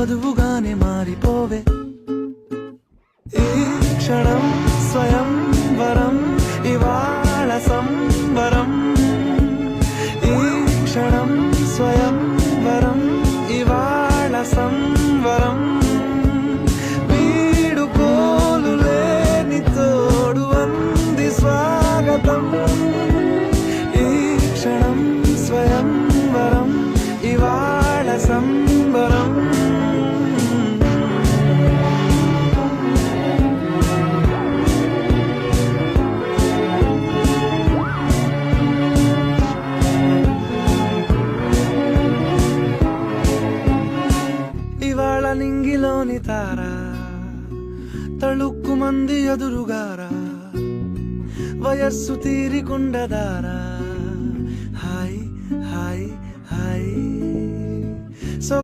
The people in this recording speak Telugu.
వధువుగానే మారిపోవే. ఈ క్షణం స్వయంవరం, ఇవాళ సంబరం. ఈ క్షణం స్వయంవరం, ఇవాళ సంబరం. వీడుకోలు లేని తోడు అంది స్వాగతం. ఈ క్షణం స్వయంవరం, ఇవాళ సంబరం. ఇవాళ నింగిలోని తార తళుక్కు మంది ఎదురుగారా, వయస్సు తీరికుండదారా.